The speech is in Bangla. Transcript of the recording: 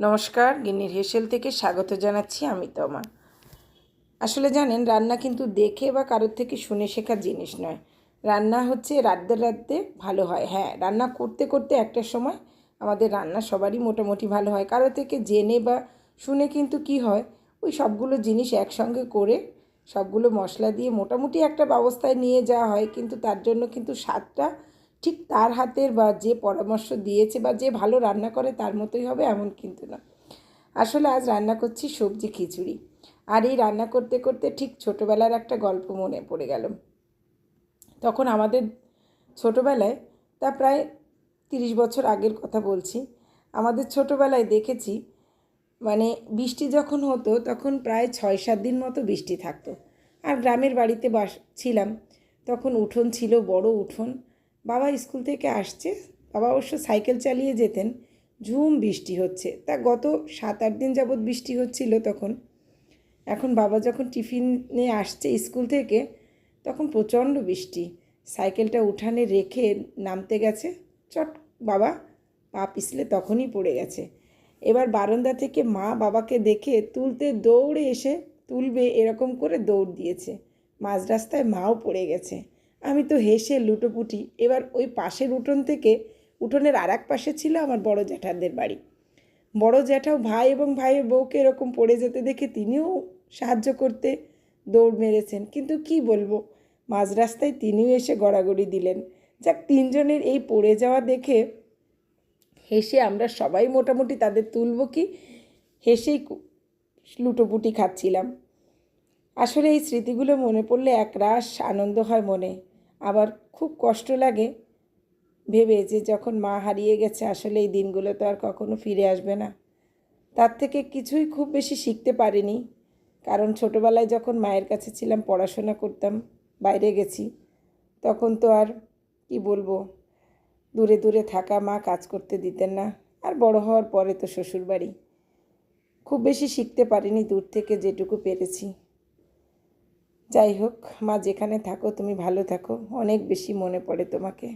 নমস্কার, গিন্নির হেসেল থেকে স্বাগত জানাচ্ছি আমি তমা। আসলে জানেন, রান্না কিন্তু দেখে বা কারোর থেকে শুনে শেখার জিনিস নয়। রান্না হচ্ছে রাঁধতে রাঁধতে ভালো হয়। হ্যাঁ, রান্না করতে করতে একটা সময় আমাদের রান্না সবারই মোটামুটি ভালো হয়। কারো থেকে জেনে বা শুনে কিন্তু কি হয়, ওই সবগুলো জিনিস একসঙ্গে করে সবগুলো মশলা দিয়ে মোটামুটি একটা ব্যবস্থায় নিয়ে যাওয়া হয়, কিন্তু তার জন্য কিন্তু স্বাদটা ঠিক তার হাতের বা যে পরামর্শ দিয়েছে বা যে ভালো রান্না করে তার মতোই হবে এমন কিন্তু না। আসলে আজ রান্না করছি সবজি খিচুড়ি। আর এই রান্না করতে করতে ঠিক ছোটোবেলার একটা গল্প মনে পড়ে গেল। তখন আমাদের ছোটোবেলায়, তা প্রায় 30 বছর আগের কথা বলছি, আমাদের ছোটোবেলায় দেখেছি মানে বৃষ্টি যখন হতো তখন প্রায় 6-7 দিন মতো বৃষ্টি থাকতো। আর গ্রামের বাড়িতে ছিলাম, তখন উঠোন ছিল, বড় উঠোন। বাবা স্কুল থেকে আসছে, বাবা অবশ্য সাইকেল চালিয়ে যেতেন। ঝুম বৃষ্টি হচ্ছে, তা গত 7-8 দিন যাবৎ বৃষ্টি হচ্ছিল তখন। এখন বাবা যখন টিফিনে আসছে স্কুল থেকে, তখন প্রচণ্ড বৃষ্টি। সাইকেলটা উঠানে রেখে নামতে গেছে, চট বাবা পা পিছলে তখনই পড়ে গেছে। এবার বারান্দা থেকে মা বাবাকে দেখে তুলতে দৌড়ে এসে তুলবে এরকম করে দৌড় দিয়েছে। মাঝ রাস্তায় মাও পড়ে গেছে। আমি তো হেসে লুটোপুটি। এবার ওই পাশের উঠোন থেকে, উঠোনের আর এক পাশে ছিল আমার বড় জ্যাঠাদের বাড়ি। বড় জ্যাঠাও ভাই এবং ভাইয়ের বউকে এরকম পড়ে যেতে দেখে তিনিও সাহায্য করতে দৌড় মেরেছেন। কিন্তু কি বলবো, মাঝ রাস্তায় তিনিও এসে গড়াগড়ি দিলেন। যাক, তিনজনের এই পড়ে যাওয়া দেখে হেসে আমরা সবাই মোটামুটি তাদের তুলব কি হেসেই লুটোপুটি খাচ্ছিলাম। আসলে এই স্মৃতিগুলো মনে পড়লে একরাশ আনন্দ হয় মনে, আবার খুব কষ্ট লাগে ভেবে যে যখন মা হারিয়ে গেছে আসলে এই দিনগুলো তো আর কখনো ফিরে আসবে না। তার থেকে কিছুই খুব বেশি শিখতে পারিনি, কারণ ছোটোবেলায় যখন মায়ের কাছে ছিলাম, পড়াশোনা করতাম, বাইরে গেছি, তখন তো আর কি বলবো, দূরে দূরে থাকা, মা কাজ করতে দিতেন না। আর বড় হওয়ার পরে তো শ্বশুরবাড়ি, খুব বেশি শিখতে পারিনি, দূর থেকে যেটুকু পেরেছি। যাই হোক, মা যেখানে থাকো তুমি ভালো থাকো, অনেক বেশি মনে পড়ে তোমাকে।